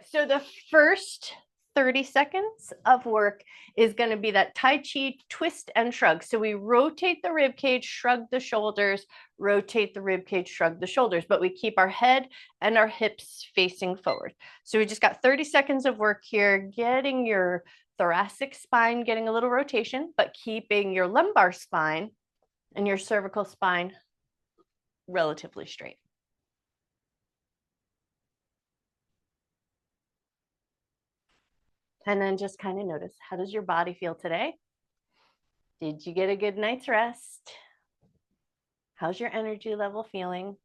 so the first 30 seconds of work is going to be that Tai Chi twist and shrug. So we rotate the rib cage, shrug the shoulders, rotate the rib cage, shrug the shoulders, but we keep our head and our hips facing forward. So we just got 30 seconds of work here, getting your thoracic spine, getting a little rotation, but keeping your lumbar spine and your cervical spine relatively straight. And then just kind of notice, how does your body feel today? Did you get a good night's rest? How's your energy level feeling?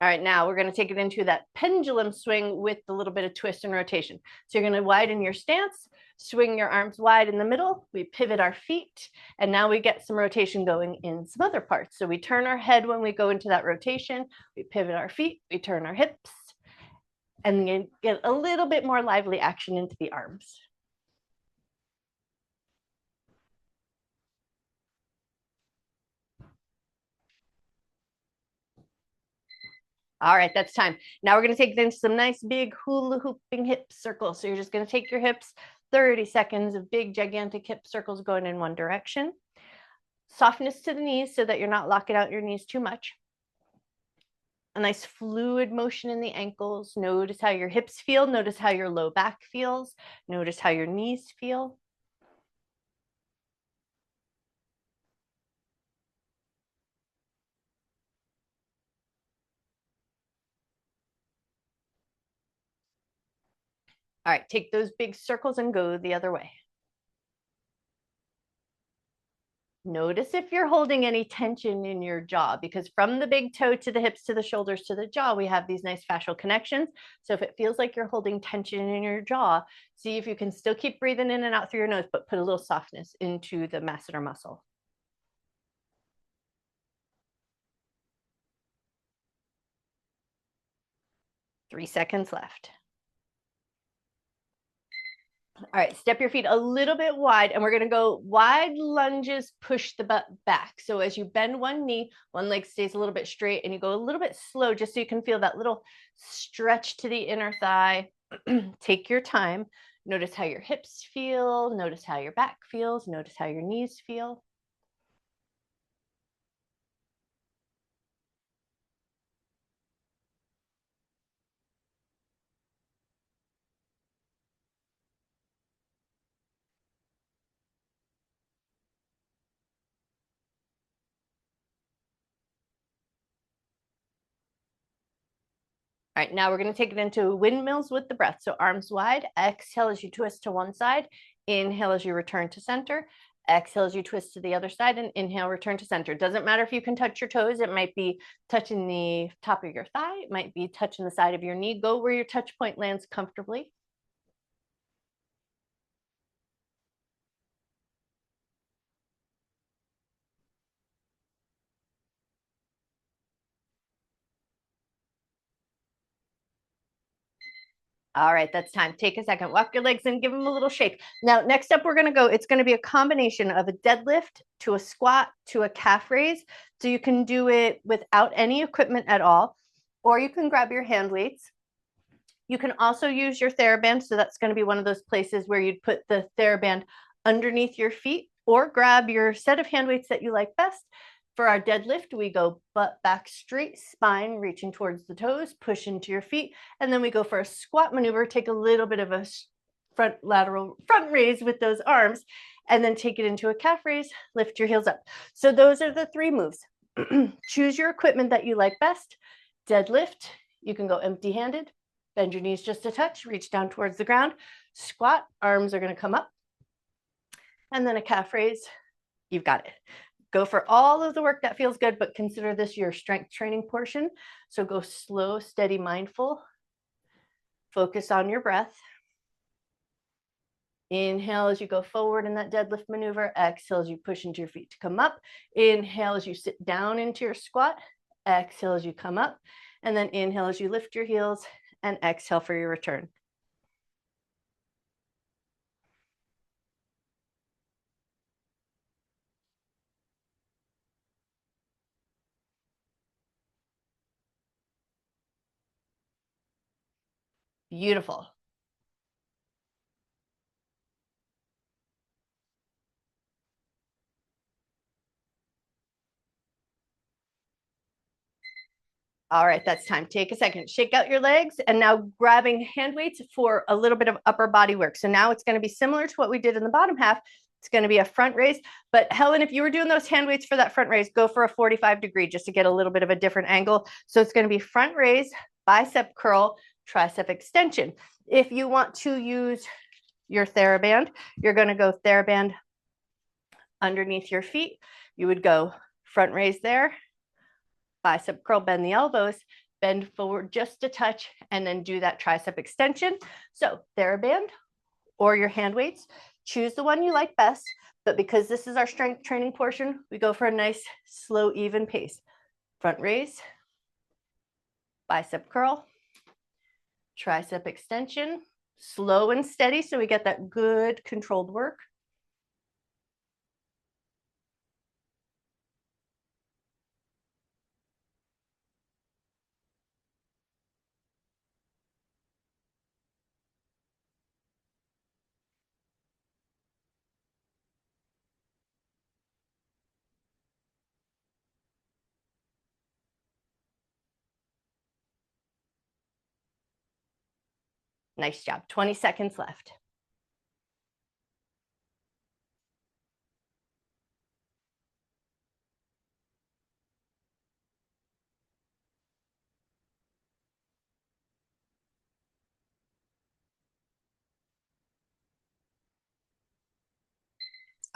All right, now we're going to take it into that pendulum swing with a little bit of twist and rotation. So you're going to widen your stance, swing your arms wide in the middle. We pivot our feet, and now we get some rotation going in some other parts. So we turn our head when we go into that rotation. We pivot our feet, we turn our hips, and you get a little bit more lively action into the arms. All right, that's time. Now we're going to take then some nice big hula hooping hip circles. So you're just going to take your hips, 30 seconds of big gigantic hip circles going in one direction. Softness to the knees so that you're not locking out your knees too much. A nice fluid motion in the ankles. Notice how your hips feel. Notice how your low back feels. Notice how your knees feel. All right, take those big circles and go the other way. Notice if you're holding any tension in your jaw, because from the big toe to the hips to the shoulders to the jaw, we have these nice fascial connections. So if it feels like you're holding tension in your jaw, see if you can still keep breathing in and out through your nose, but put a little softness into the masseter muscle. Three seconds left. All right, step your feet a little bit wide, and we're going to go wide lunges, push the butt back. So as you bend one knee, one leg stays a little bit straight, and you go a little bit slow just so you can feel that little stretch to the inner thigh. Take your time. Notice how your hips feel. Notice how your back feels. Notice how your knees feel. All right, now we're going to take it into windmills with the breath. So arms wide, exhale as you twist to one side, inhale as you return to center, exhale as you twist to the other side, and inhale, return to center. Doesn't matter if you can touch your toes. It might be touching the top of your thigh. It might be touching the side of your knee. Go where your touch point lands comfortably. All right, that's time. Take a second, walk your legs and give them a little shake. Now, next up, we're gonna go, it's gonna be a combination of a deadlift to a squat to a calf raise. So you can do it without any equipment at all, or you can grab your hand weights. You can also use your theraband. So that's gonna be one of those places where you'd put the theraband underneath your feet, or grab your set of hand weights that you like best. For our deadlift, we go butt back straight, spine reaching towards the toes, push into your feet. And then we go for a squat maneuver, take a little bit of a front raise with those arms, and then take it into a calf raise, lift your heels up. So those are the three moves. Choose your equipment that you like best. Deadlift, you can go empty-handed, bend your knees just a touch, reach down towards the ground. Squat, arms are gonna come up. And then a calf raise, you've got it. Go for all of the work that feels good, but consider this your strength training portion. So go slow, steady, mindful. Focus on your breath. Inhale as you go forward in that deadlift maneuver. Exhale as you push into your feet to come up. Inhale as you sit down into your squat. Exhale as you come up. And then inhale as you lift your heels, and exhale for your return. Beautiful. All right, that's time. Take a second, shake out your legs, and now grabbing hand weights for a little bit of upper body work. So now it's going to be similar to what we did in the bottom half. It's going to be a front raise. But Helen, if you were doing those hand weights for that front raise, go for a 45-degree just to get a little bit of a different angle. So it's going to be front raise, bicep curl, tricep extension. If you want to use your theraband, you're going to go theraband underneath your feet. You would go front raise there, bicep curl, bend the elbows, bend forward just a touch, and then do that tricep extension. So theraband or your hand weights, choose the one you like best. But because this is our strength training portion, we go for a nice, slow, even pace. Front raise, bicep curl, tricep extension, slow and steady so we get that good controlled work. Nice job. 20 seconds left.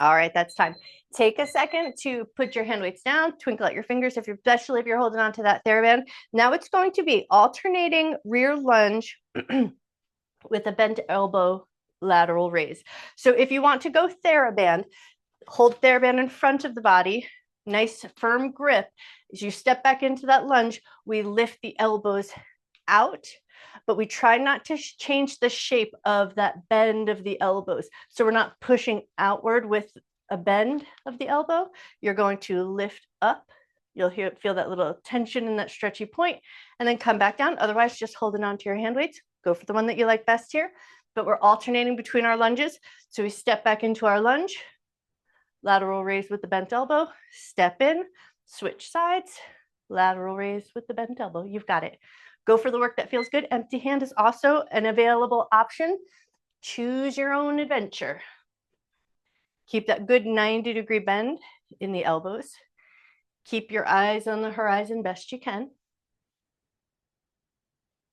All right, that's time. Take a second to put your hand weights down, twinkle out your fingers, especially if you're holding on to that TheraBand. Now it's going to be alternating rear lunge with a bent elbow lateral raise. So if you want to go TheraBand, hold TheraBand in front of the body, nice firm grip. As you step back into that lunge, we lift the elbows out, but we try not to change the shape of that bend of the elbows. So we're not pushing outward with a bend of the elbow. You're going to lift up. You'll feel that little tension in that stretchy point, and then come back down. Otherwise, just holding on to your hand weights. Go for the one that you like best here, but we're alternating between our lunges. So we step back into our lunge, lateral raise with the bent elbow, step in, switch sides, lateral raise with the bent elbow. You've got it. Go for the work that feels good. Empty hand is also an available option. Choose your own adventure. Keep that good 90-degree bend in the elbows. Keep your eyes on the horizon best you can.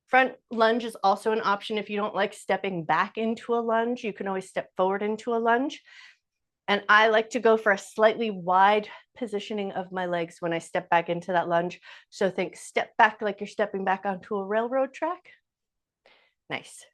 Front lunge is also an option if you don't like stepping back into a lunge. You can always step forward into a lunge. And I like to go for a slightly wide positioning of my legs when I step back into that lunge. So think step back like you're stepping back onto a railroad track. Nice.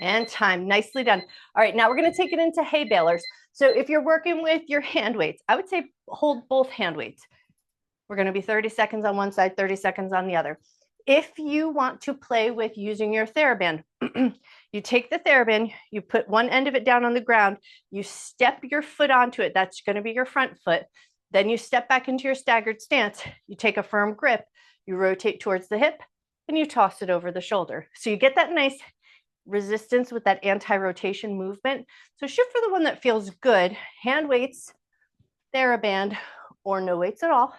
And time. Nicely done. All right, now we're going to take it into hay balers. So if you're working with your hand weights, I would say hold both hand weights. We're going to be 30 seconds on one side, 30 seconds on the other. If you want to play with using your TheraBand, you take the TheraBand, you put one end of it down on the ground, you step your foot onto it. That's going to be your front foot. Then you step back into your staggered stance. You take a firm grip, you rotate towards the hip, and you toss it over the shoulder. So you get that nice resistance with that anti-rotation movement. So shoot for the one that feels good. Hand weights, TheraBand, or no weights at all.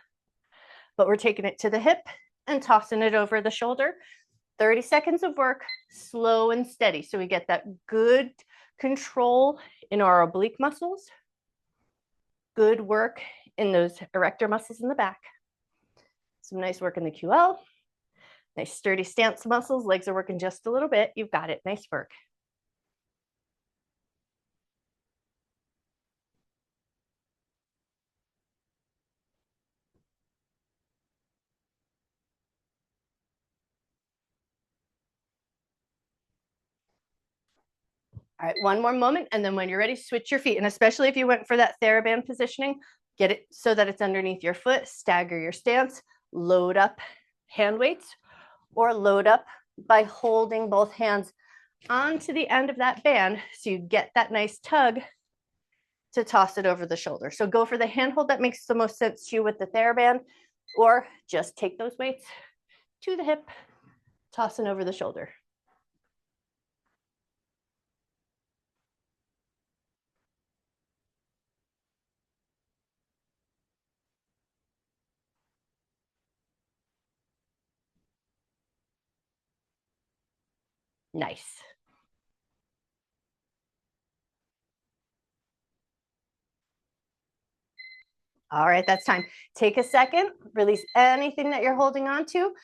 But we're taking it to the hip and tossing it over the shoulder. 30 seconds of work, slow and steady. So we get that good control in our oblique muscles, good work in those erector muscles in the back. Some nice work in the QL. Nice sturdy stance muscles. Legs are working just a little bit. You've got it. Nice work. All right, one more moment. And then when you're ready, switch your feet. And especially if you went for that theraband positioning, get it so that it's underneath your foot, stagger your stance, load up hand weights, or load up by holding both hands onto the end of that band so you get that nice tug to toss it over the shoulder. So go for the handhold that makes the most sense to you with the theraband, or just take those weights to the hip, tossing over the shoulder. Nice. All right, that's time. Take a second, release anything that you're holding on to.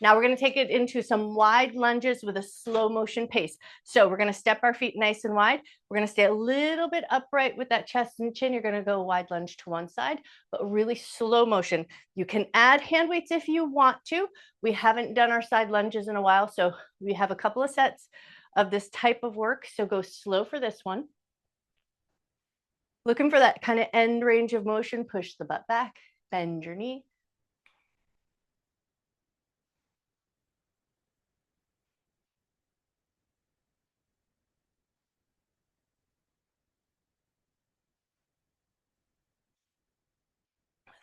Now we're going to take it into some wide lunges with a slow motion pace. So we're going to step our feet nice and wide. We're going to stay a little bit upright with that chest and chin. You're going to go wide lunge to one side, but really slow motion. You can add hand weights if you want to. We haven't done our side lunges in a while, so we have a couple of sets of this type of work. So go slow for this one. Looking for that kind of end range of motion, push the butt back, bend your knee.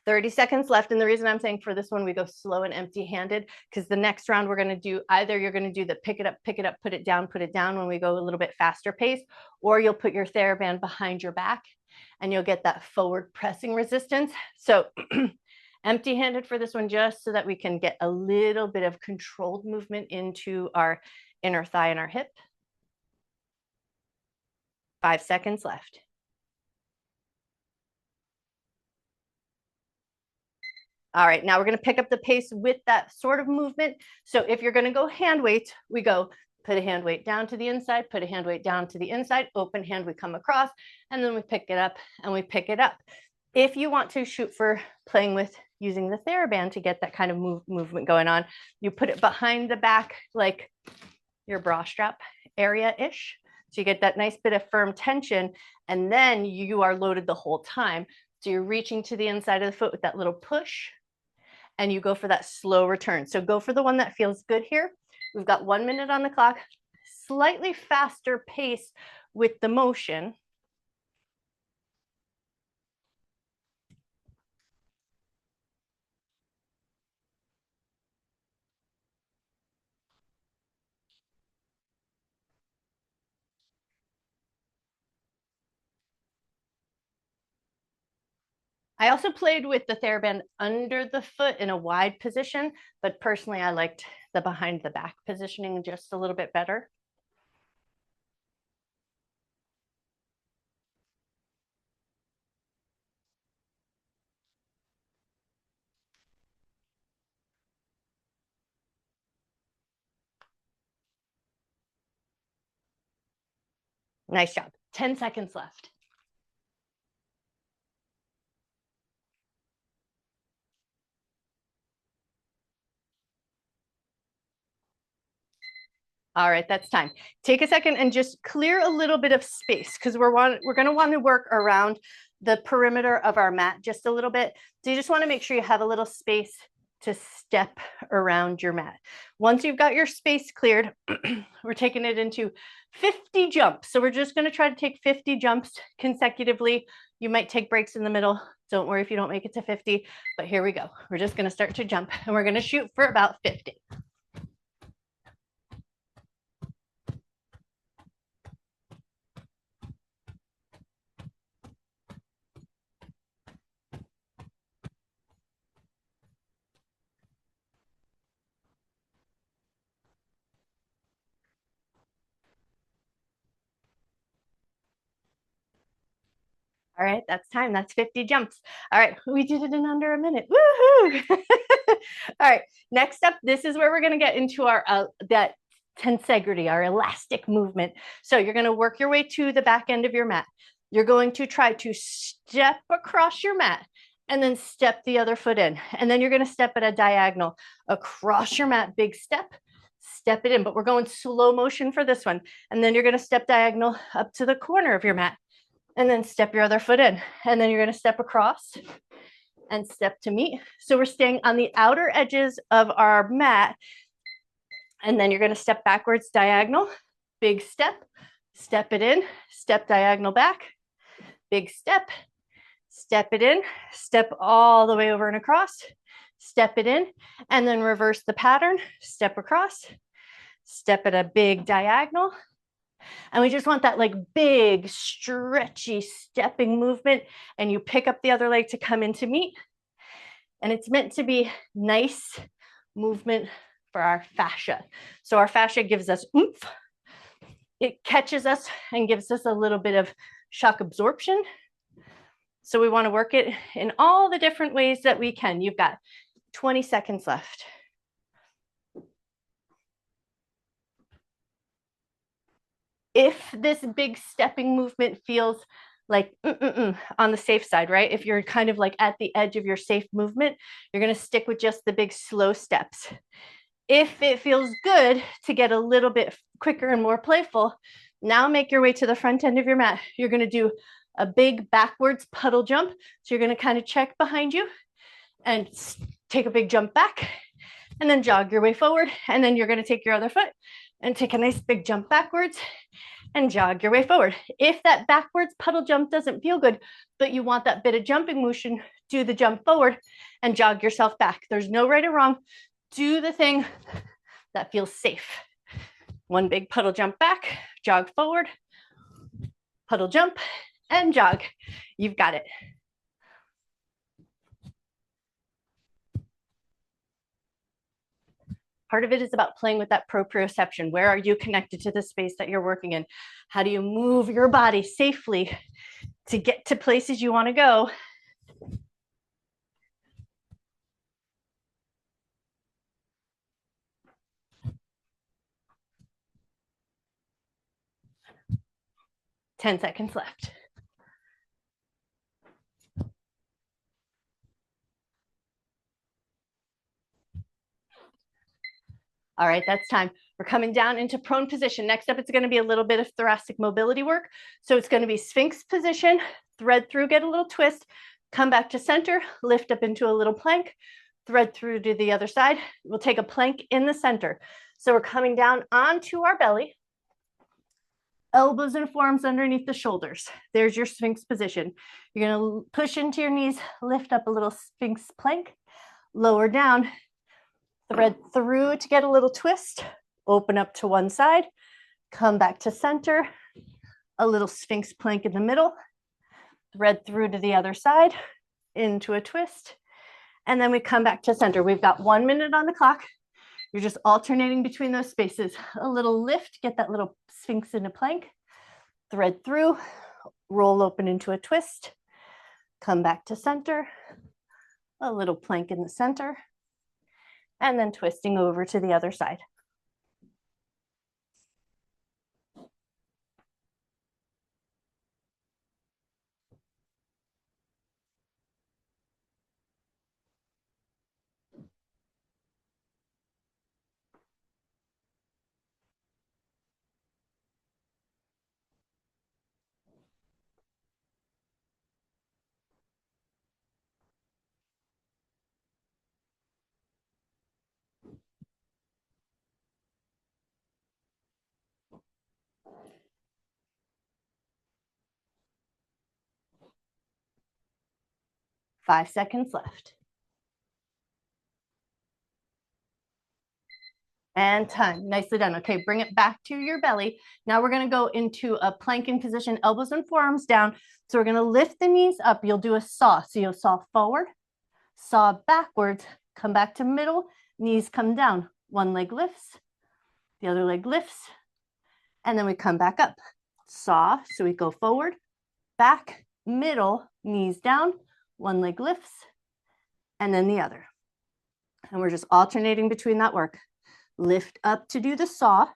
"30 seconds left. And the reason I'm saying for this one, we go slow and empty handed, because the next round we're going to do either you're going to do the pick it up, put it down when we go a little bit faster pace, or you'll put your theraband behind your back and you'll get that forward pressing resistance. So empty handed for this one, just so that we can get a little bit of controlled movement into our inner thigh and our hip. 5 seconds left. All right, now we're going to pick up the pace with that sort of movement. So if you're going to go hand weight, we go put a hand weight down to the inside, put a hand weight down to the inside, open hand, we come across, and then we pick it up and we pick it up. If you want to shoot for playing with using the theraband to get that kind of movement going on, you put it behind the back, like your bra strap area-ish. So you get that nice bit of firm tension, and then you are loaded the whole time. So you're reaching to the inside of the foot with that little push, and you go for that slow return. So go for the one that feels good here. We've got 1 minute on the clock, slightly faster pace with the motion. I also played with the theraband under the foot in a wide position, but personally I liked the behind the back positioning just a little bit better. Nice job. 10 seconds left. All right, that's time. Take a second and just clear a little bit of space, because we're going to want to work around the perimeter of our mat just a little bit. So you just want to make sure you have a little space to step around your mat. Once you've got your space cleared, we're taking it into 50 jumps. So we're just going to try to take 50 jumps consecutively. You might take breaks in the middle. Don't worry if you don't make it to 50, but here we go. We're just going to start to jump, and we're going to shoot for about 50. All right, that's time. That's 50 jumps. All right, we did it in under a minute. Woohoo! All right, next up, this is where we're going to get into our that tensegrity, our elastic movement. So you're going to work your way to the back end of your mat. You're going to try to step across your mat and then step the other foot in. And then you're going to step at a diagonal across your mat, big step, step it in, but we're going slow motion for this one. And then you're going to step diagonal up to the corner of your mat and then step your other foot in. And then you're going to step across and step to meet. So we're staying on the outer edges of our mat. And then you're going to step backwards, diagonal, big step, step it in, step diagonal back, big step it in, step all the way over and across, step it in, and then reverse the pattern, step across, step at a big diagonal. And we just want that like big, stretchy stepping movement. And you pick up the other leg to come into meet. And it's meant to be nice movement for our fascia. So our fascia gives us oomph. It catches us and gives us a little bit of shock absorption. So we want to work it in all the different ways that we can. You've got 20 seconds left. If this big stepping movement feels like on the safe side, right? If you're kind of like at the edge of your safe movement, you're going to stick with just the big slow steps. If it feels good to get a little bit quicker and more playful, now make your way to the front end of your mat. You're going to do a big backwards puddle jump. So you're going to kind of check behind you and take a big jump back and then jog your way forward. And then you're going to take your other foot and take a nice big jump backwards and jog your way forward. If that backwards puddle jump doesn't feel good, but you want that bit of jumping motion, do the jump forward and jog yourself back. There's no right or wrong. Do the thing that feels safe. One big puddle jump back, jog forward, puddle jump, and jog. You've got it. Part of it is about playing with that proprioception. Where are you connected to the space that you're working in? How do you move your body safely to get to places you want to go? Ten seconds left. All right, that's time. We're coming down into prone position. Next up, it's going to be a little bit of thoracic mobility work. So it's going to be Sphinx position, thread through, get a little twist, come back to center, lift up into a little plank, thread through to the other side. We'll take a plank in the center. So we're coming down onto our belly, elbows and forearms underneath the shoulders. There's your Sphinx position. You're going to push into your knees, lift up a little Sphinx plank, lower down, thread through to get a little twist, open up to one side, come back to center, a little Sphinx plank in the middle, thread through to the other side, into a twist, and then we come back to center. We've got 1 minute on the clock. You're just alternating between those spaces. A little lift, get that little Sphinx into plank, thread through, roll open into a twist, come back to center, a little plank in the center, and then twisting over to the other side. Five seconds left. And time. Nicely done. Okay, bring it back to your belly. Now we're going to go into a planking position, elbows and forearms down. So we're going to lift the knees up. You'll do a saw. So you'll saw forward, saw backwards, come back to middle, knees come down. One leg lifts, the other leg lifts, and then we come back up. Saw, so we go forward, back, middle, knees down, one leg lifts, and then the other. And we're just alternating between that work. Lift up to do the saw,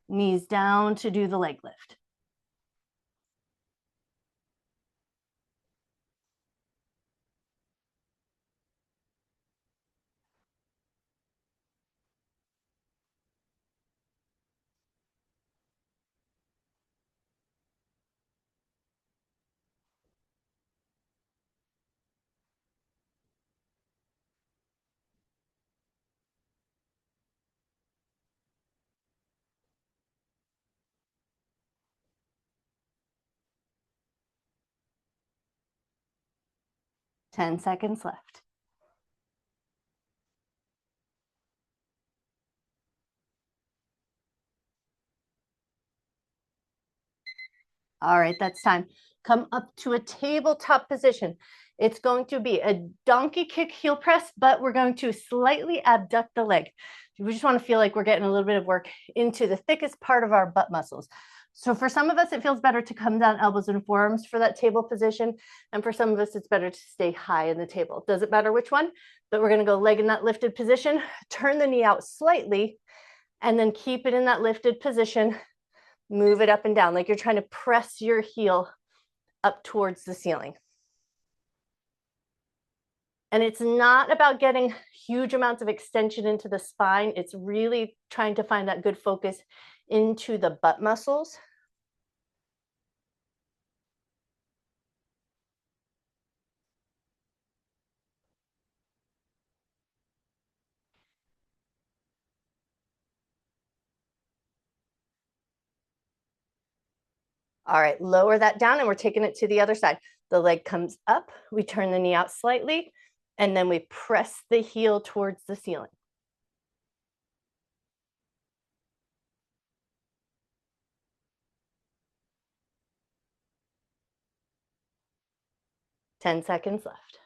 knees down to do the leg lift. 10 seconds left. All right, that's time. Come up to a tabletop position. It's going to be a donkey kick heel press, but we're going to slightly abduct the leg. We just want to feel like we're getting a little bit of work into the thickest part of our butt muscles. So for some of us, it feels better to come down elbows and forearms for that table position. And for some of us, it's better to stay high in the table. Doesn't matter which one, but we're going to go leg in that lifted position, turn the knee out slightly, and then keep it in that lifted position. Move it up and down like you're trying to press your heel up towards the ceiling. And it's not about getting huge amounts of extension into the spine. It's really trying to find that good focus into the butt muscles. All right, lower that down and we're taking it to the other side. The leg comes up, we turn the knee out slightly, and then we press the heel towards the ceiling. Ten seconds left.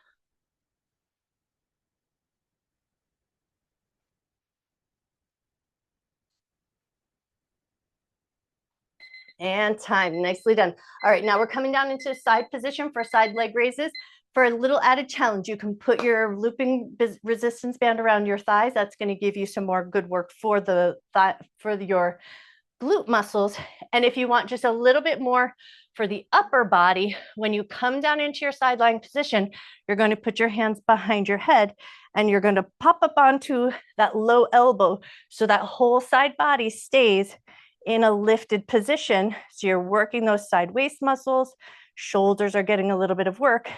And time, nicely done. All right, now we're coming down into side position for side leg raises. For a little added challenge, you can put your looping resistance band around your thighs. That's going to give you some more good work for your glute muscles. And if you want just a little bit more for the upper body, when you come down into your side lying position, you're going to put your hands behind your head and you're going to pop up onto that low elbow so that whole side body stays in a lifted position. So you're working those side waist muscles, shoulders are getting a little bit of work,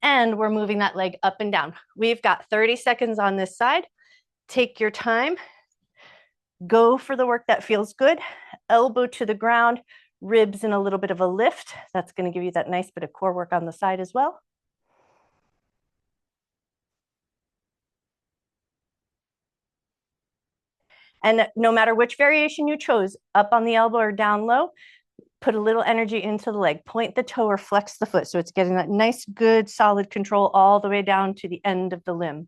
and we're moving that leg up and down. We've got 30 seconds on this side. Take your time. Go for the work that feels good. Elbow to the ground, ribs in a little bit of a lift. That's going to give you that nice bit of core work on the side as well. And no matter which variation you chose, up on the elbow or down low, put a little energy into the leg. Point the toe or flex the foot so it's getting that nice, good, solid control all the way down to the end of the limb.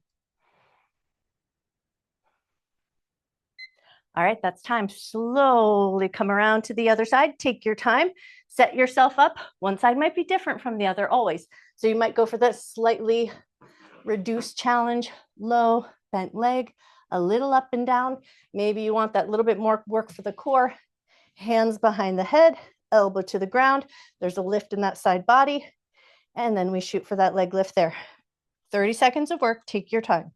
All right, that's time. Slowly come around to the other side. Take your time. Set yourself up. One side might be different from the other always. So you might go for that slightly reduced challenge, low, bent leg, a little up and down. Maybe you want that little bit more work for the core. Hands behind the head, elbow to the ground. There's a lift in that side body. And then we shoot for that leg lift there. 30 seconds of work. Take your time.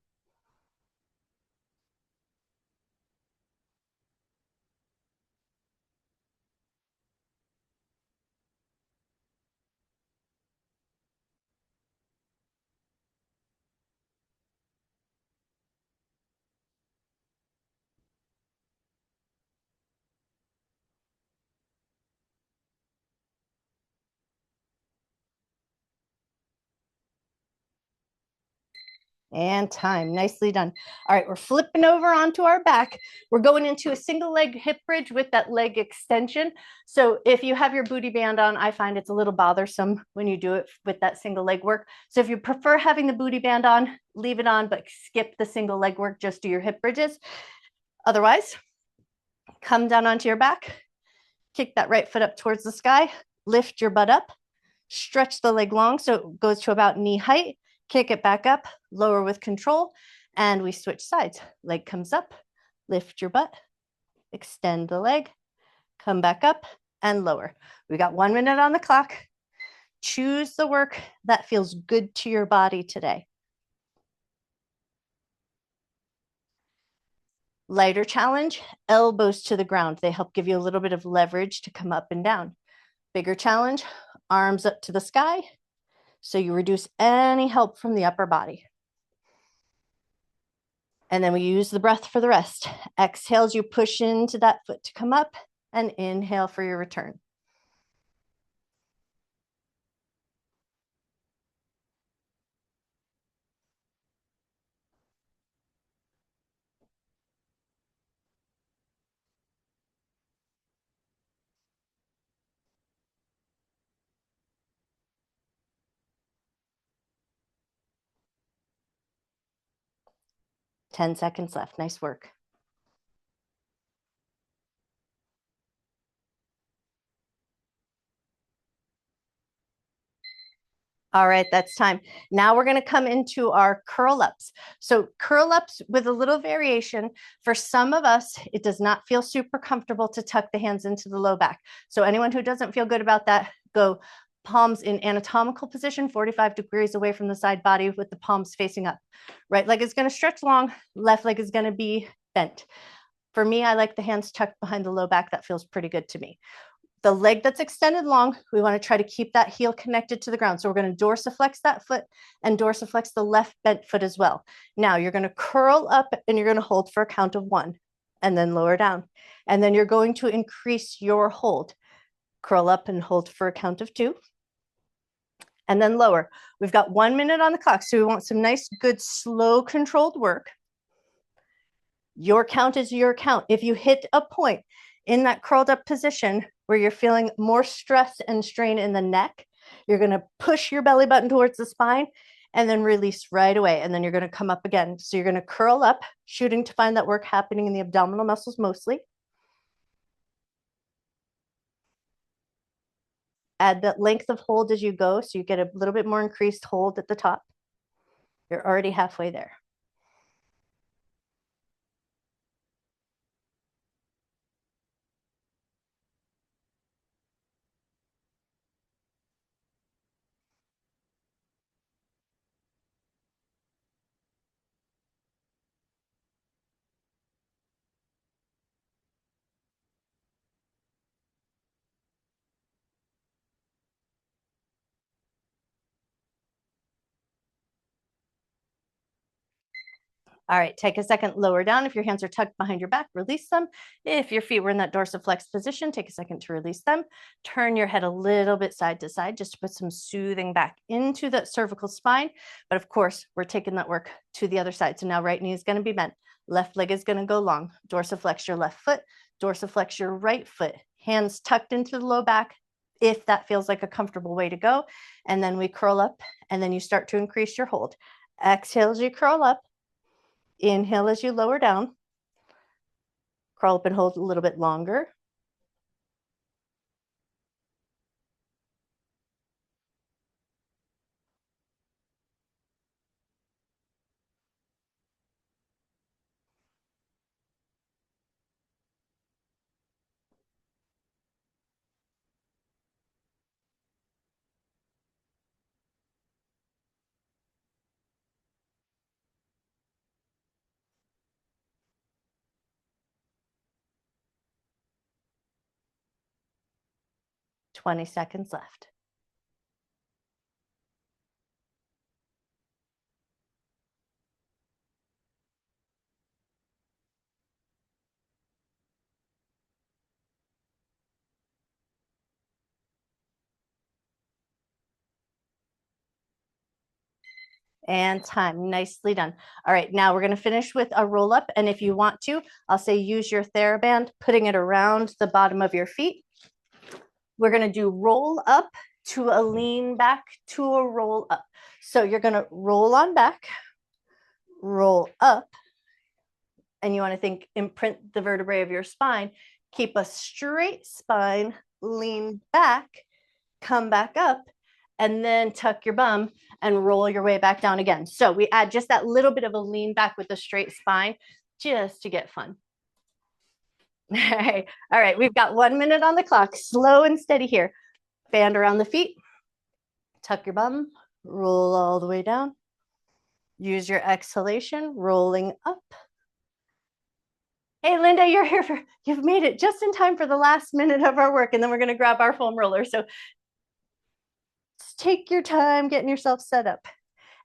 And time, nicely done. All right, we're flipping over onto our back. We're going into a single leg hip bridge with that leg extension. So if you have your booty band on, I find it's a little bothersome when you do it with that single leg work. So if you prefer having the booty band on, leave it on, but skip the single leg work, just do your hip bridges. Otherwise, come down onto your back, kick that right foot up towards the sky, lift your butt up, stretch the leg long so it goes to about knee height. Kick it back up, lower with control, and we switch sides. Leg comes up, lift your butt, extend the leg, come back up and lower. We got 1 minute on the clock. Choose the work that feels good to your body today. Lighter challenge, elbows to the ground. They help give you a little bit of leverage to come up and down. Bigger challenge, arms up to the sky, so you reduce any help from the upper body. And then we use the breath for the rest. Exhales, you push into that foot to come up, and inhale for your return. 10 seconds left. Nice work. All right, that's time. Now we're going to come into our curl ups. So curl ups with a little variation. For some of us, it does not feel super comfortable to tuck the hands into the low back. So anyone who doesn't feel good about that, go palms in anatomical position, 45 degrees away from the side body with the palms facing up. Right leg is going to stretch long, left leg is going to be bent. For me, I like the hands tucked behind the low back. That feels pretty good to me. The leg that's extended long, we want to try to keep that heel connected to the ground. So we're going to dorsiflex that foot and dorsiflex the left bent foot as well. Now you're going to curl up and you're going to hold for a count of 1 and then lower down. And then you're going to increase your hold. Curl up and hold for a count of 2 and then lower. We've got 1 minute on the clock. So we want some nice, good, slow, controlled work. Your count is your count. If you hit a point in that curled up position where you're feeling more stress and strain in the neck, you're going to push your belly button towards the spine and then release right away. And then you're going to come up again. So you're going to curl up, shooting to find that work happening in the abdominal muscles mostly. Add that length of hold as you go, so you get a little bit more increased hold at the top. You're already halfway there. All right, take a second, lower down. If your hands are tucked behind your back, release them. If your feet were in that dorsiflex position, take a second to release them. Turn your head a little bit side to side just to put some soothing back into that cervical spine. But of course, we're taking that work to the other side. So now right knee is going to be bent. Left leg is going to go long. Dorsiflex your left foot, dorsiflex your right foot. Hands tucked into the low back, if that feels like a comfortable way to go. And then we curl up, and then you start to increase your hold. Exhale as you curl up. Inhale as you lower down. Curl up and hold a little bit longer. Twenty seconds left. And time. Nicely done. All right, now we're going to finish with a roll up. And if you want to, I'll say use your theraband, putting it around the bottom of your feet. We're going to do roll up to a lean back to a roll up. So you're going to roll on back, roll up, and you want to think imprint the vertebrae of your spine. Keep a straight spine, lean back, come back up, and then tuck your bum and roll your way back down again. So we add just that little bit of a lean back with a straight spine just to get fun. All right, we've got 1 minute on the clock. Slow and steady here. Band around the feet, tuck your bum, roll all the way down. Use your exhalation, rolling up. Hey, Linda, you're here you've made it just in time for the last minute of our work, and then we're going to grab our foam roller. So take your time getting yourself set up.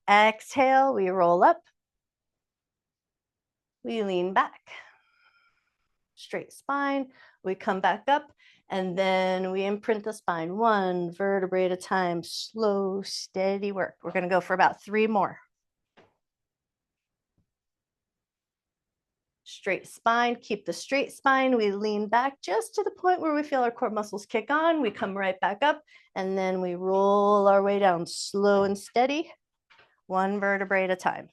Exhale, we roll up. We lean back. Straight spine. We come back up, and then we imprint the spine 1 vertebrae at a time. Slow, steady work. We're going to go for about 3 more. Straight spine, keep the straight spine. We lean back just to the point where we feel our core muscles kick on. We come right back up, and then we roll our way down, slow and steady, 1 vertebrae at a time.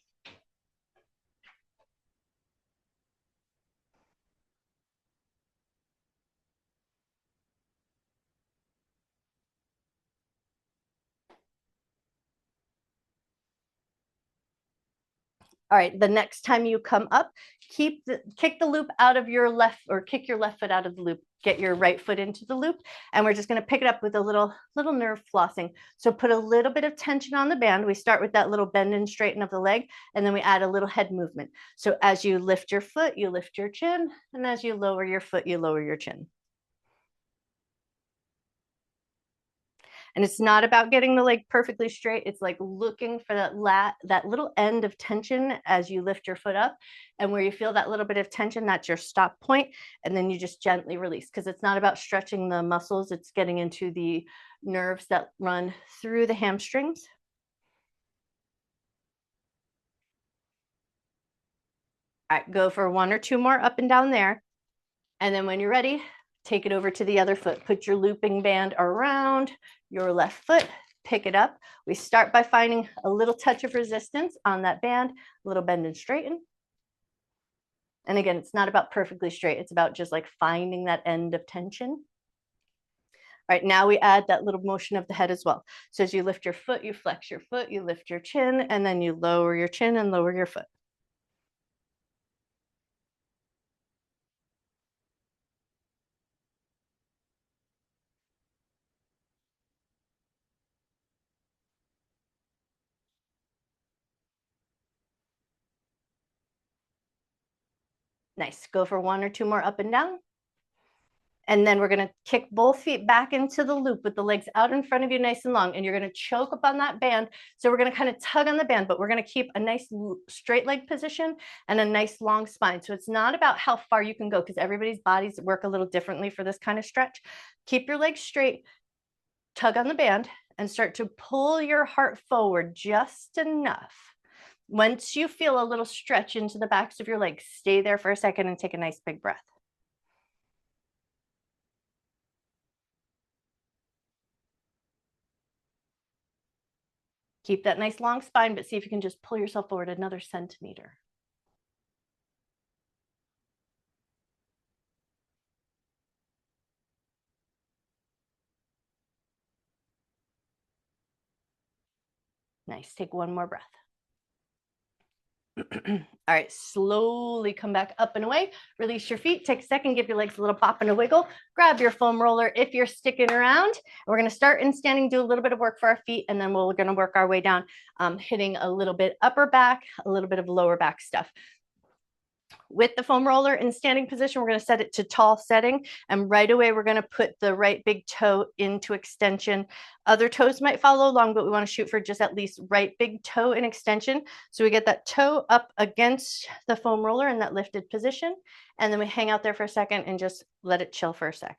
All right, the next time you come up, kick the loop out of your left, or kick your left foot out of the loop. Get your right foot into the loop, and we're just going to pick it up with a little nerve flossing. So put a little bit of tension on the band. We start with that little bend and straighten of the leg, and then we add a little head movement. So as you lift your foot, you lift your chin, and as you lower your foot, you lower your chin. And it's not about getting the leg perfectly straight. It's like looking for that little end of tension as you lift your foot up. And where you feel that little bit of tension, that's your stop point. And then you just gently release, because it's not about stretching the muscles. It's getting into the nerves that run through the hamstrings. All right, go for 1 or 2 more up and down there. And then when you're ready, take it over to the other foot. Put your looping band around your left foot, pick it up. We start by finding a little touch of resistance on that band, a little bend and straighten. And again, it's not about perfectly straight. It's about just like finding that end of tension. All right, now we add that little motion of the head as well. So as you lift your foot, you flex your foot, you lift your chin, and then you lower your chin and lower your foot. Nice. Go for 1 or 2 more up and down. And then we're going to kick both feet back into the loop with the legs out in front of you nice and long. And you're going to choke up on that band. So we're going to kind of tug on the band, but we're going to keep a nice straight leg position and a nice long spine. So it's not about how far you can go, because everybody's bodies work a little differently for this kind of stretch. Keep your legs straight, tug on the band, and start to pull your heart forward just enough. Once you feel a little stretch into the backs of your legs, stay there for a second and take a nice big breath. Keep that nice long spine, but see if you can just pull yourself forward another centimeter. Nice. Take 1 more breath. All right, slowly come back up and away. Release your feet. Take a second, give your legs a little pop and a wiggle. Grab your foam roller if you're sticking around. We're going to start in standing, do a little bit of work for our feet, and then we're going to work our way down, hitting a little bit upper back, a little bit of lower back stuff. With the foam roller in standing position, we're going to set it to tall setting, and right away we're going to put the right big toe into extension. Other toes might follow along, but we want to shoot for just at least right big toe in extension. So we get that toe up against the foam roller in that lifted position, and then we hang out there for a second and just let it chill for a sec.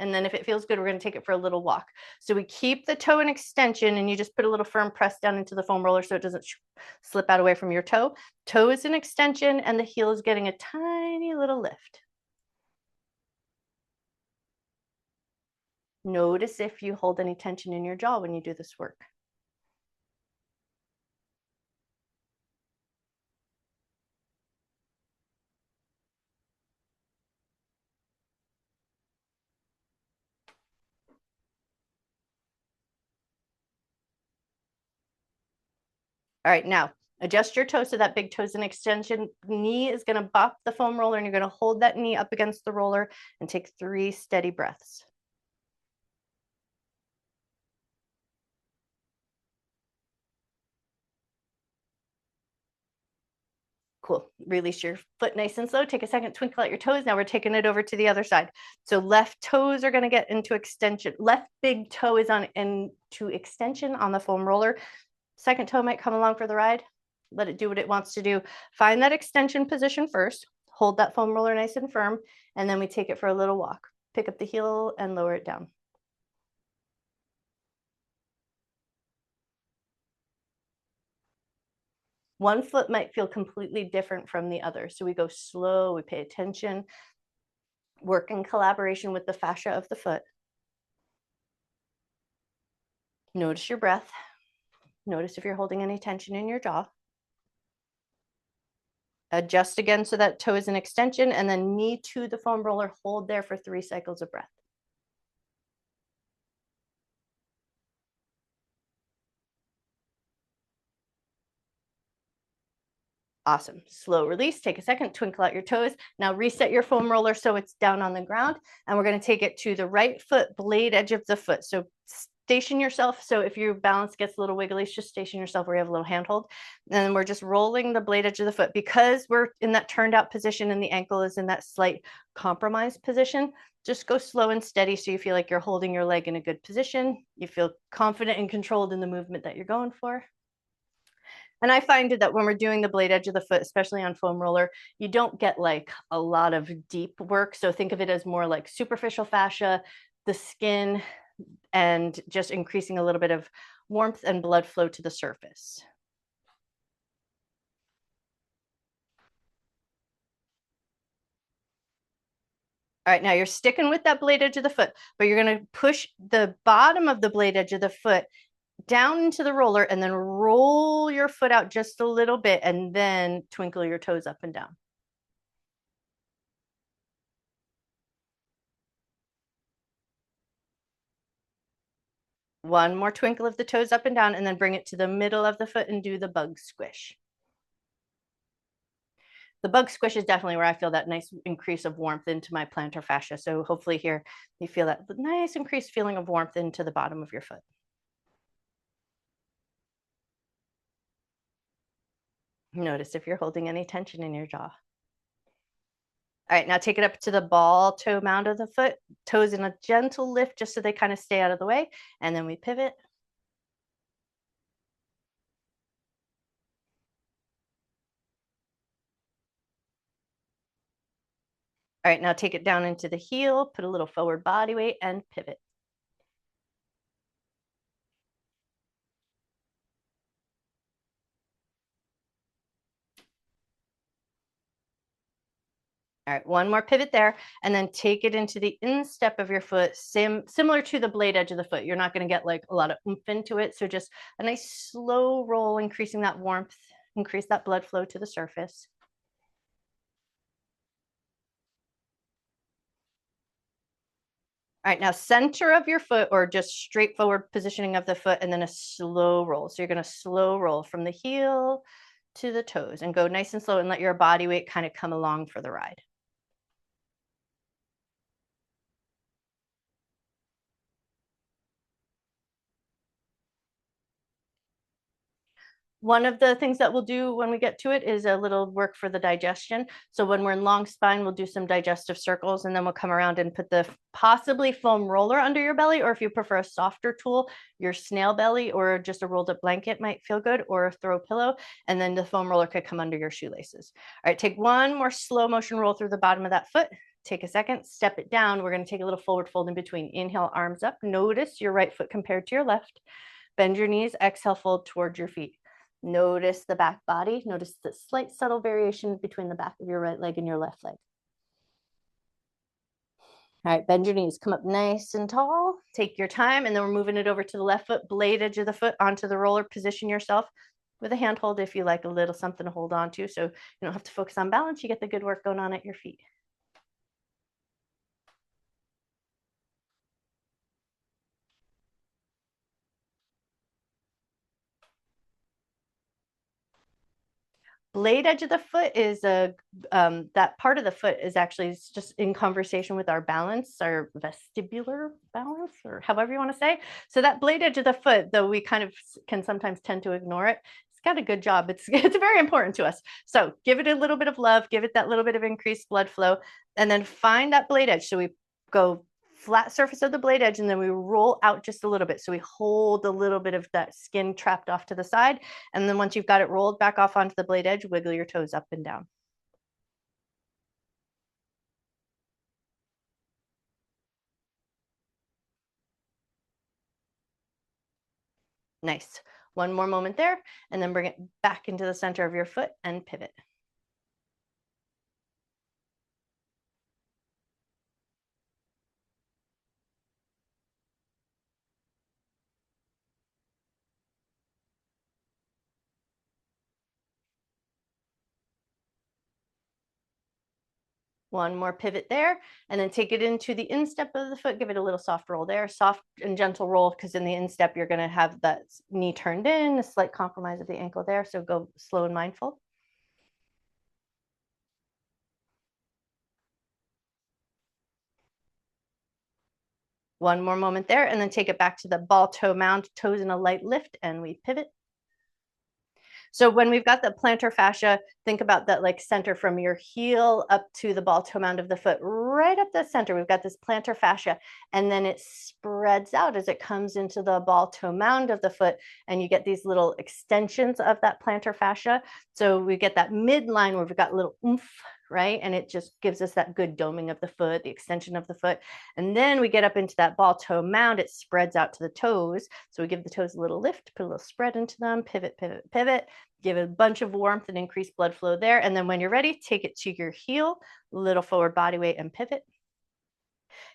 And then if it feels good, we're going to take it for a little walk. So we keep the toe in extension, and you just put a little firm press down into the foam roller so it doesn't slip out away from your toe. Toe is in extension, and the heel is getting a tiny little lift. Notice if you hold any tension in your jaw when you do this work. All right, now adjust your toe so that big toe's in extension. Knee is going to bop the foam roller, and you're going to hold that knee up against the roller and take 3 steady breaths. Cool. Release your foot nice and slow. Take a second, twinkle out your toes. Now we're taking it over to the other side. So left toes are going to get into extension. Left big toe is on into extension on the foam roller. Second toe might come along for the ride. Let it do what it wants to do. Find that extension position first. Hold that foam roller nice and firm, and then we take it for a little walk. Pick up the heel and lower it down. One foot might feel completely different from the other. So we go slow, we pay attention, work in collaboration with the fascia of the foot. Notice your breath. Notice if you're holding any tension in your jaw. Adjust again so that toe is in extension, and then knee to the foam roller. Hold there for 3 cycles of breath. Awesome. Slow release. Take a second, twinkle out your toes. Now reset your foam roller so it's down on the ground. And we're going to take it to the right foot blade edge of the foot. So station yourself. So if your balance gets a little wiggly, just station yourself where you have a little handhold. And we're just rolling the blade edge of the foot because we're in that turned out position and the ankle is in that slight compromised position. Just go slow and steady so you feel like you're holding your leg in a good position. You feel confident and controlled in the movement that you're going for. And I find that when we're doing the blade edge of the foot, especially on foam roller, you don't get like a lot of deep work. So think of it as more like superficial fascia, the skin, and just increasing a little bit of warmth and blood flow to the surface. All right, now you're sticking with that blade edge of the foot, but you're going to push the bottom of the blade edge of the foot down into the roller and then roll your foot out just a little bit and then twinkle your toes up and down. One more twinkle of the toes up and down, and then bring it to the middle of the foot and do the bug squish. The bug squish is definitely where I feel that nice increase of warmth into my plantar fascia. So hopefully here you feel that nice increased feeling of warmth into the bottom of your foot. Notice if you're holding any tension in your jaw. All right, now take it up to the ball toe mound of the foot, toes in a gentle lift just so they kind of stay out of the way. And then we pivot. All right, now take it down into the heel, put a little forward body weight and pivot. All right, one more pivot there, and then take it into the instep of your foot, similar to the blade edge of the foot. You're not going to get like a lot of oomph into it. So just a nice slow roll, increasing that warmth, increase that blood flow to the surface. All right, now center of your foot or just straightforward positioning of the foot and then a slow roll. So you're going to slow roll from the heel to the toes and go nice and slow and let your body weight kind of come along for the ride. One of the things that we'll do when we get to it is a little work for the digestion. So when we're in long spine, we'll do some digestive circles and then we'll come around and put the possibly foam roller under your belly, or if you prefer a softer tool, your snail belly or just a rolled up blanket might feel good, or a throw pillow, and then the foam roller could come under your shoelaces. All right, take one more slow motion roll through the bottom of that foot. Take a second, step it down. We're going to take a little forward fold in between. Inhale, arms up. Notice your right foot compared to your left. Bend your knees, exhale, fold towards your feet. Notice the back body. Notice the slight subtle variation between the back of your right leg and your left leg. All right, bend your knees, come up nice and tall. Take your time, and then we're moving it over to the left foot, blade edge of the foot onto the roller. Position yourself with a handhold if you like a little something to hold on to. So you don't have to focus on balance. You get the good work going on at your feet. Blade edge of the foot is that part of the foot is actually just in conversation with our balance, our vestibular balance, or however you want to say. So that blade edge of the foot, though we kind of can sometimes tend to ignore it, it's got a good job. It's very important to us. So give it a little bit of love, give it that little bit of increased blood flow, and then find that blade edge. So we go flat surface of the blade edge, and then we roll out just a little bit. So we hold a little bit of that skin trapped off to the side. And then once you've got it rolled back off onto the blade edge, wiggle your toes up and down. Nice. One more moment there, and then bring it back into the center of your foot and pivot. One more pivot there, and then take it into the instep of the foot. Give it a little soft roll there, soft and gentle roll, because in the instep, you're going to have that knee turned in, a slight compromise of the ankle there. So go slow and mindful. One more moment there, and then take it back to the ball toe mound, toes in a light lift, and we pivot. So when we've got the plantar fascia, think about that like center from your heel up to the ball toe mound of the foot, right up the center. We've got this plantar fascia, and then it spreads out as it comes into the ball toe mound of the foot, and you get these little extensions of that plantar fascia. So we get that midline where we've got a little oomph, right? And it just gives us that good doming of the foot, the extension of the foot. And then we get up into that ball toe mound, it spreads out to the toes. So we give the toes a little lift, put a little spread into them, pivot, pivot, pivot, give it a bunch of warmth and increase blood flow there. And then when you're ready, take it to your heel, little forward body weight and pivot.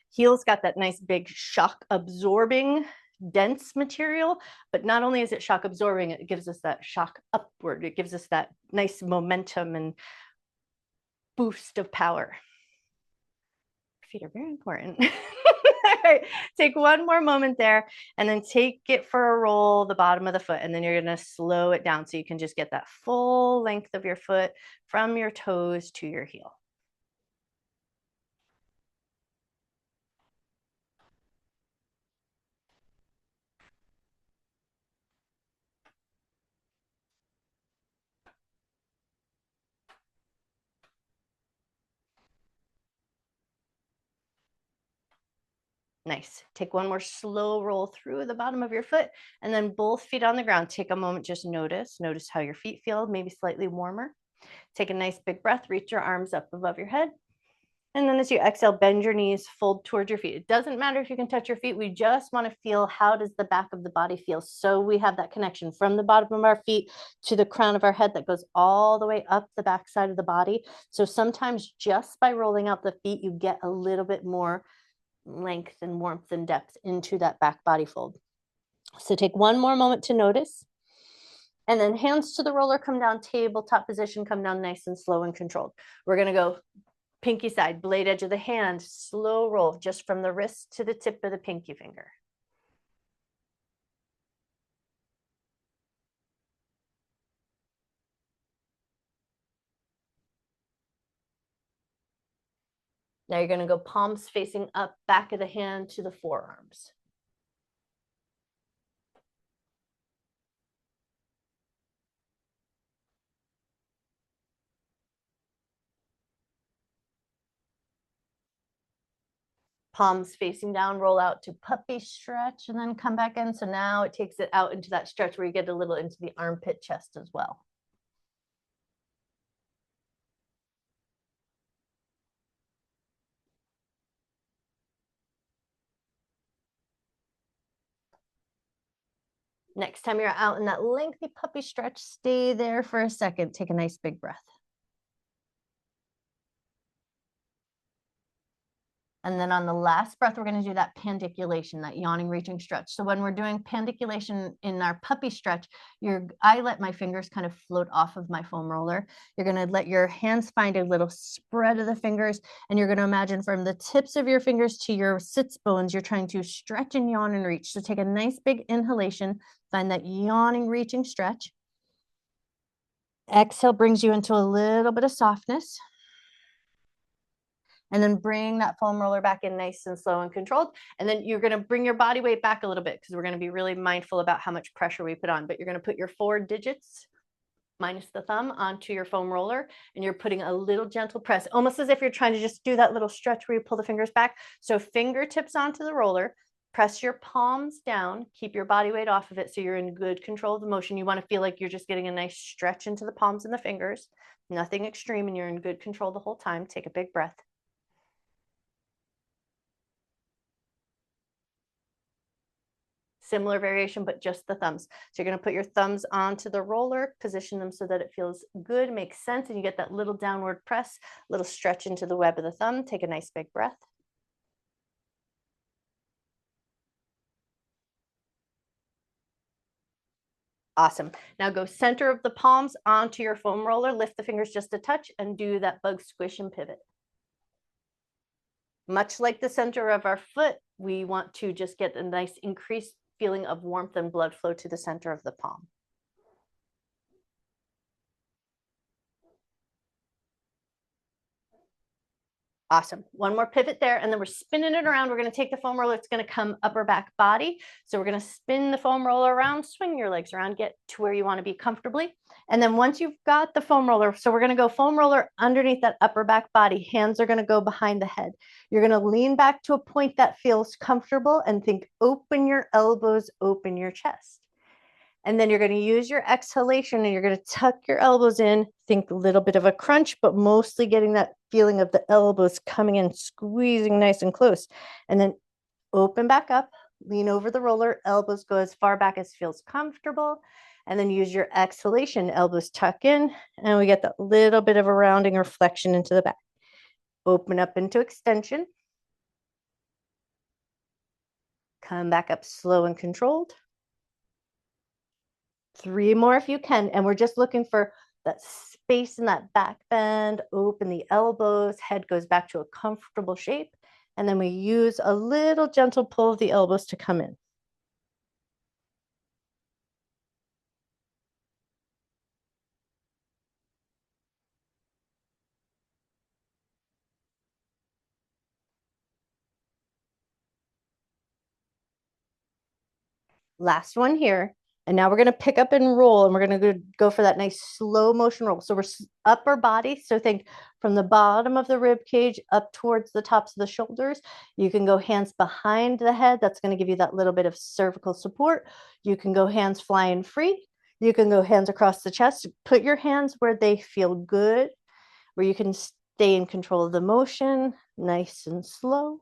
Heel's got that nice big shock absorbing dense material, but not only is it shock absorbing, it gives us that shock upward. It gives us that nice momentum and boost of power. Feet are very important. All right, take one more moment there and then take it for a roll the bottom of the foot, and then you're going to slow it down so you can just get that full length of your foot from your toes to your heel. Nice. Take one more slow roll through the bottom of your foot, and then both feet on the ground. Take a moment, just notice how your feet feel, maybe slightly warmer. Take a nice big breath, reach your arms up above your head. And then as you exhale, bend your knees, fold towards your feet. It doesn't matter if you can touch your feet. We just want to feel, how does the back of the body feel? So we have that connection from the bottom of our feet to the crown of our head that goes all the way up the back side of the body. So sometimes just by rolling out the feet, you get a little bit more length and warmth and depth into that back body fold. So take one more moment to notice. And then hands to the roller, come down, tabletop position, come down nice and slow and controlled. We're going to go pinky side, blade edge of the hand, slow roll just from the wrist to the tip of the pinky finger. Now you're going to go palms facing up, back of the hand to the forearms. Palms facing down, roll out to puppy stretch, and then come back in. So now it takes it out into that stretch where you get a little into the armpit chest as well. Next time you're out in that lengthy puppy stretch, stay there for a second. Take a nice big breath. And then on the last breath, we're going to do that pandiculation, that yawning, reaching stretch. So when we're doing pandiculation in our puppy stretch, I let my fingers kind of float off of my foam roller. You're going to let your hands find a little spread of the fingers, and you're going to imagine from the tips of your fingers to your sits bones, you're trying to stretch and yawn and reach. So take a nice big inhalation, find that yawning, reaching stretch. Exhale brings you into a little bit of softness. And then bring that foam roller back in nice and slow and controlled. And then you're going to bring your body weight back a little bit because we're going to be really mindful about how much pressure we put on. But you're going to put your 4 digits minus the thumb onto your foam roller, and you're putting a little gentle press, almost as if you're trying to just do that little stretch where you pull the fingers back. So fingertips onto the roller, press your palms down, keep your body weight off of it so you're in good control of the motion. You want to feel like you're just getting a nice stretch into the palms and the fingers, nothing extreme, and you're in good control the whole time. Take a big breath. Similar variation, but just the thumbs. So you're going to put your thumbs onto the roller, position them so that it feels good, makes sense, and you get that little downward press, little stretch into the web of the thumb. Take a nice big breath. Awesome. Now go center of the palms onto your foam roller, lift the fingers just a touch, and do that bug squish and pivot. Much like the center of our foot, we want to just get a nice increased feeling of warmth and blood flow to the center of the palm. Awesome. One more pivot there, and then we're spinning it around. We're going to take the foam roller. It's going to come upper back body. So we're going to spin the foam roller around, swing your legs around, get to where you want to be comfortably. And then once you've got the foam roller, so we're going to go foam roller underneath that upper back body. Hands are going to go behind the head. You're going to lean back to a point that feels comfortable and think open your elbows, open your chest. And then you're going to use your exhalation and you're going to tuck your elbows in. Think a little bit of a crunch, but mostly getting that feeling of the elbows coming in, squeezing nice and close. And then open back up, lean over the roller, elbows go as far back as feels comfortable. And then use your exhalation, elbows tuck in, and we get that little bit of a rounding or flexion into the back. Open up into extension. Come back up slow and controlled. 3 more if you can. And we're just looking for that space in that back bend, open the elbows, head goes back to a comfortable shape. And then we use a little gentle pull of the elbows to come in. Last one here. And now we're going to pick up and roll, and we're going to go for that nice slow motion roll. So we're upper body. So think from the bottom of the rib cage up towards the tops of the shoulders. You can go hands behind the head. That's going to give you that little bit of cervical support. You can go hands flying free. You can go hands across the chest. Put your hands where they feel good, where you can stay in control of the motion, nice and slow.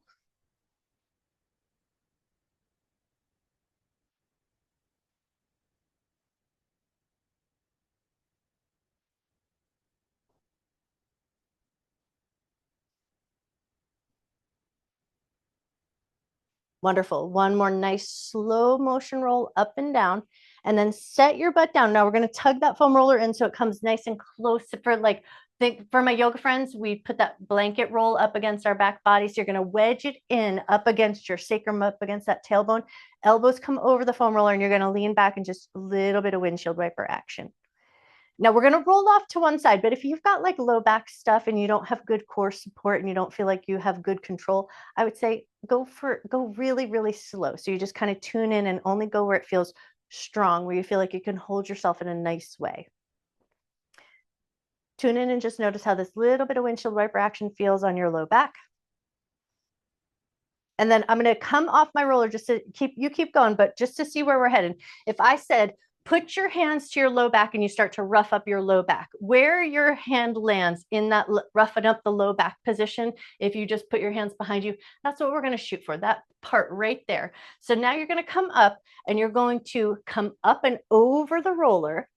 Wonderful. One more nice slow motion roll up and down, and then set your butt down. Now we're going to tug that foam roller in so it comes nice and close for like, think for my yoga friends, we put that blanket roll up against our back body. So you're going to wedge it in up against your sacrum, up against that tailbone. Elbows come over the foam roller, and you're going to lean back and just a little bit of windshield wiper action. Now we're going to roll off to one side, but if you've got like low back stuff and you don't have good core support and you don't feel like you have good control, I would say go really, really slow. So you just kind of tune in and only go where it feels strong, where you feel like you can hold yourself in a nice way. Tune in and just notice how this little bit of windshield wiper action feels on your low back. And then I'm going to come off my roller just to keep going, but just to see where we're headed. If I said, put your hands to your low back and you start to rough up your low back, where your hand lands in that roughing up the low back position, if you just put your hands behind you, that's what we're going to shoot for, that part right there. So now you're going to come up and you're going to come up and over the roller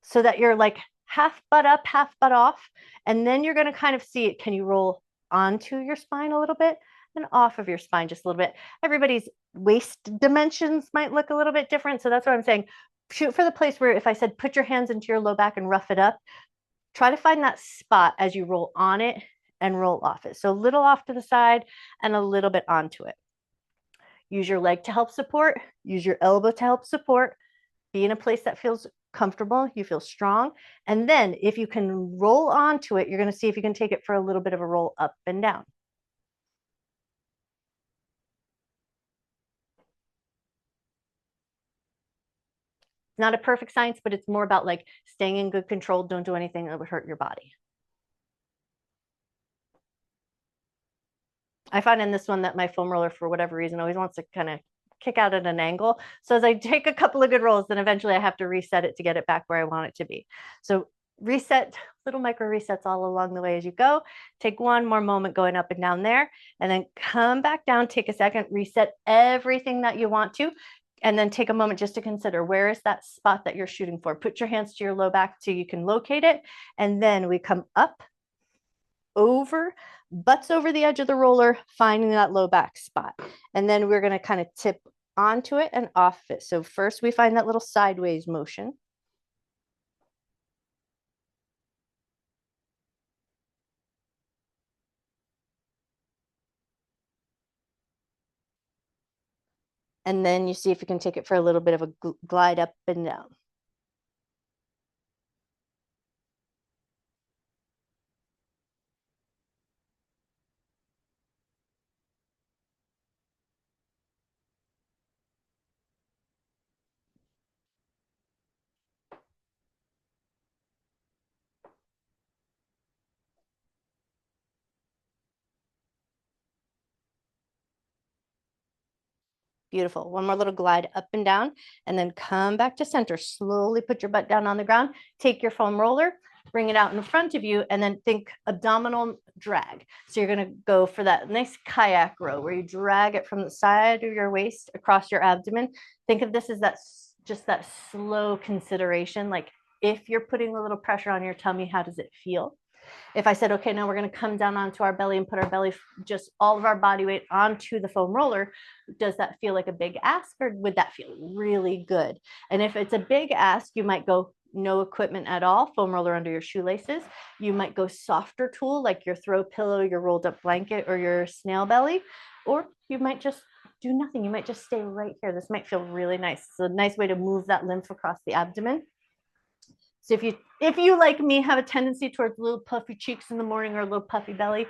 so that you're like half butt up, half butt off. And then you're going to kind of see it. Can you roll onto your spine a little bit and off of your spine just a little bit? Everybody's waist dimensions might look a little bit different. So that's what I'm saying. Shoot for the place where if I said put your hands into your low back and rough it up, try to find that spot as you roll on it and roll off it. So a little off to the side and a little bit onto it. Use your leg to help support. Use your elbow to help support. Be in a place that feels comfortable, you feel strong. And then if you can roll onto it, you're going to see if you can take it for a little bit of a roll up and down. Not a perfect science, but it's more about like staying in good control. Don't do anything that would hurt your body. I find in this one that my foam roller, for whatever reason, always wants to kind of kick out at an angle. So as I take a couple of good rolls, then eventually I have to reset it to get it back where I want it to be. So reset, little micro resets all along the way as you go. Take one more moment going up and down there, and then come back down, take a second, reset everything that you want to, and then take a moment just to consider where is that spot that you're shooting for. Put your hands to your low back so you can locate it. And then we come up, over, butts over the edge of the roller, finding that low back spot. And then we're going to kind of tip onto it and off it. So first we find that little sideways motion. And then you see if you can take it for a little bit of a glide up and down. Beautiful. One more little glide up and down, and then come back to center. Slowly put your butt down on the ground. Take your foam roller, bring it out in front of you, and then think abdominal drag. So you're going to go for that nice kayak row where you drag it from the side of your waist across your abdomen. Think of this as that just that slow consideration. Like if you're putting a little pressure on your tummy, how does it feel? If I said, okay, now we're going to come down onto our belly and put our belly, just all of our body weight onto the foam roller, does that feel like a big ask, or would that feel really good? And if it's a big ask, you might go no equipment at all, foam roller under your shoelaces. You might go softer tool like your throw pillow, your rolled up blanket, or your snail belly, or you might just do nothing. You might just stay right here. This might feel really nice. It's a nice way to move that lymph across the abdomen. So if you like me have a tendency towards little puffy cheeks in the morning or a little puffy belly,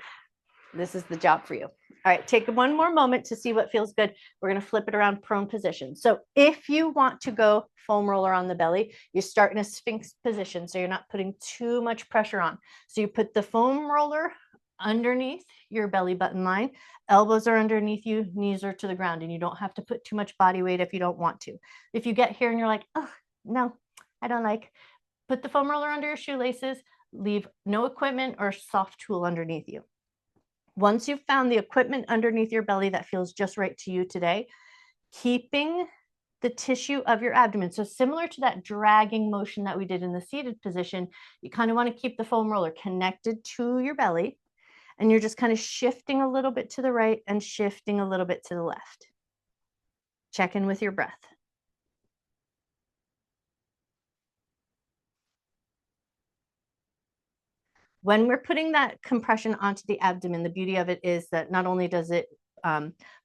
this is the job for you. All right, take one more moment to see what feels good. We're going to flip it around prone position. So if you want to go foam roller on the belly, you start in a sphinx position, so you're not putting too much pressure on. So you put the foam roller underneath your belly button line, elbows are underneath you, knees are to the ground, and you don't have to put too much body weight if you don't want to. If you get here and you're like, oh, no, I don't like, put the foam roller under your shoelaces, leave no equipment or soft tool underneath you. Once you've found the equipment underneath your belly that feels just right to you today, keeping the tissue of your abdomen. So similar to that dragging motion that we did in the seated position, you kind of want to keep the foam roller connected to your belly, and you're just kind of shifting a little bit to the right and shifting a little bit to the left. Check in with your breath. When we're putting that compression onto the abdomen, the beauty of it is that not only does it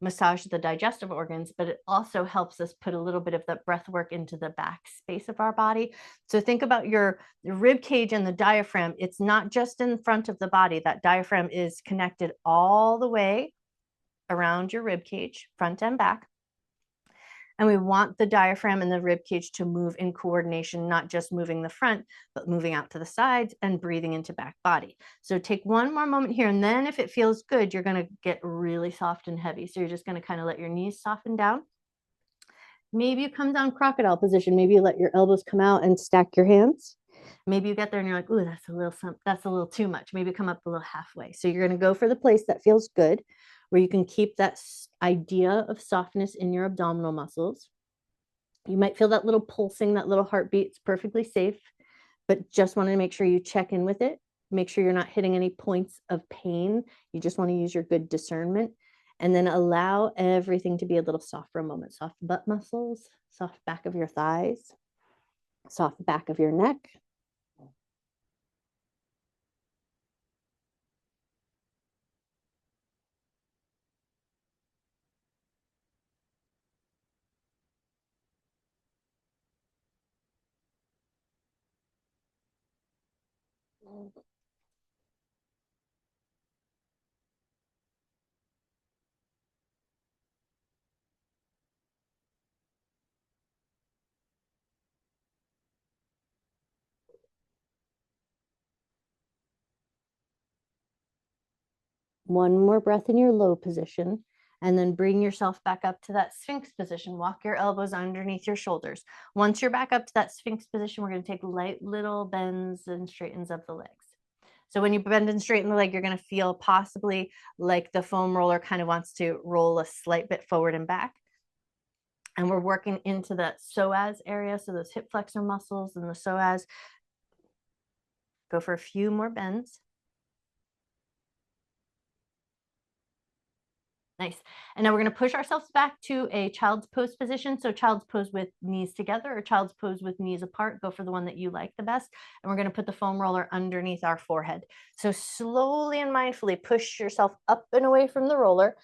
massage the digestive organs, but it also helps us put a little bit of that breath work into the back space of our body. So think about your rib cage and the diaphragm. It's not just in front of the body. That diaphragm is connected all the way around your rib cage, front and back. And we want the diaphragm and the rib cage to move in coordination, not just moving the front, but moving out to the sides and breathing into back body. So take one more moment here. And then if it feels good, you're going to get really soft and heavy. So you're just going to kind of let your knees soften down. Maybe you come down crocodile position. Maybe you let your elbows come out and stack your hands. Maybe you get there and you're like, ooh, that's a little too much. Maybe come up a little halfway. So you're going to go for the place that feels good, where you can keep that idea of softness in your abdominal muscles. You might feel that little pulsing, that little heartbeat. It's perfectly safe, but just want to make sure you check in with it. Make sure you're not hitting any points of pain. You just want to use your good discernment, and then allow everything to be a little soft for a moment. Soft butt muscles, soft back of your thighs, soft back of your neck. One more breath in your low position, and then bring yourself back up to that Sphinx position. Walk your elbows underneath your shoulders. Once you're back up to that Sphinx position, we're going to take light little bends and straightens of the legs. So when you bend and straighten the leg, you're going to feel possibly like the foam roller kind of wants to roll a slight bit forward and back. And we're working into that psoas area, so those hip flexor muscles and the psoas. Go for a few more bends. Nice. And now we're going to push ourselves back to a child's pose position. So child's pose with knees together or child's pose with knees apart. Go for the one that you like the best. And we're going to put the foam roller underneath our forehead. So slowly and mindfully push yourself up and away from the roller.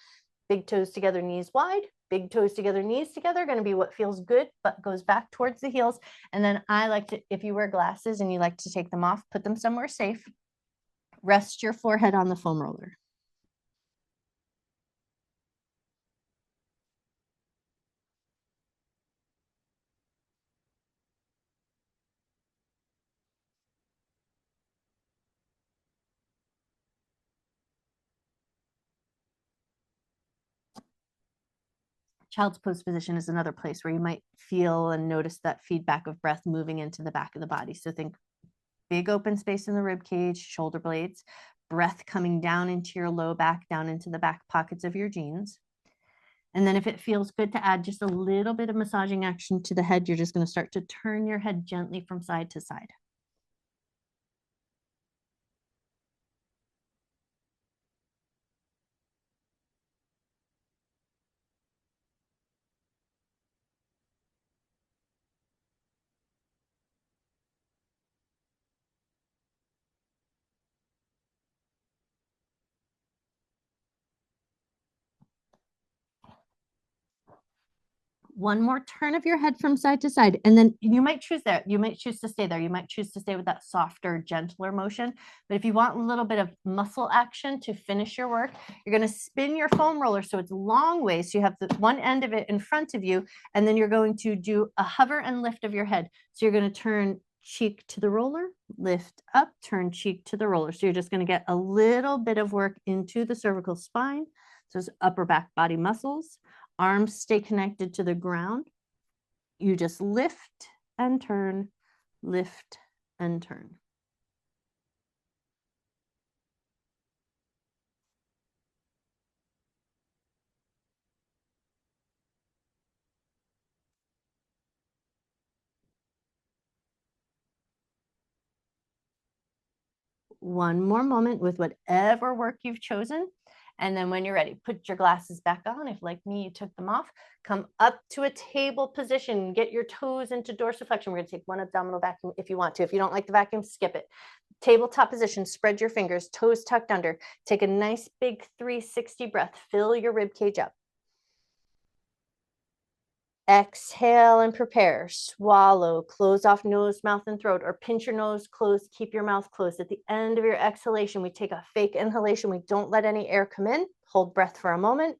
Big toes together, knees wide. Big toes together, knees together. Going to be what feels good, but goes back towards the heels. And then I like to, if you wear glasses and you like to take them off, put them somewhere safe. Rest your forehead on the foam roller. Child's pose position is another place where you might feel and notice that feedback of breath moving into the back of the body. So think big open space in the rib cage, shoulder blades, breath coming down into your low back, down into the back pockets of your jeans. And then if it feels good to add just a little bit of massaging action to the head, you're just going to start to turn your head gently from side to side. One more turn of your head from side to side. And then you might choose there. You might choose to stay there. You might choose to stay with that softer, gentler motion. But if you want a little bit of muscle action to finish your work, you're going to spin your foam roller so it's long ways. So you have the one end of it in front of you, and then you're going to do a hover and lift of your head. So you're going to turn cheek to the roller, lift up, turn cheek to the roller. So you're just going to get a little bit of work into the cervical spine. So it's upper back body muscles. Arms stay connected to the ground. You just lift and turn, lift and turn. One more moment with whatever work you've chosen. And then when you're ready, put your glasses back on. If like me, you took them off, come up to a table position, get your toes into dorsiflexion. We're gonna take one abdominal vacuum if you want to. If you don't like the vacuum, skip it. Tabletop position, spread your fingers, toes tucked under. Take a nice big 360 breath, fill your rib cage up. Exhale and prepare. Swallow, close off nose, mouth, and throat, or pinch your nose closed, keep your mouth closed. At the end of your exhalation, we take a fake inhalation. We don't let any air come in. Hold breath for a moment.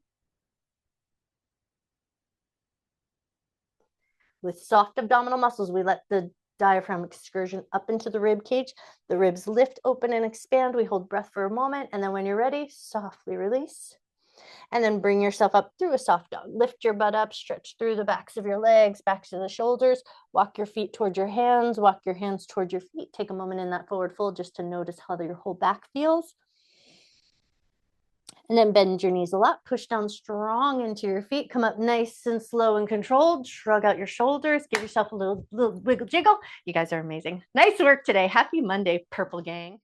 With soft abdominal muscles, we let the diaphragm excursion up into the rib cage. The ribs lift, open, and expand. We hold breath for a moment, and then when you're ready, softly release. And then bring yourself up through a soft dog. Lift your butt up, stretch through the backs of your legs, backs of the shoulders. Walk your feet towards your hands, walk your hands towards your feet. Take a moment in that forward fold just to notice how your whole back feels. And then bend your knees a lot, push down strong into your feet, come up nice and slow and controlled, shrug out your shoulders, give yourself a little wiggle jiggle. You guys are amazing. Nice work today. Happy Monday, Purple Gang.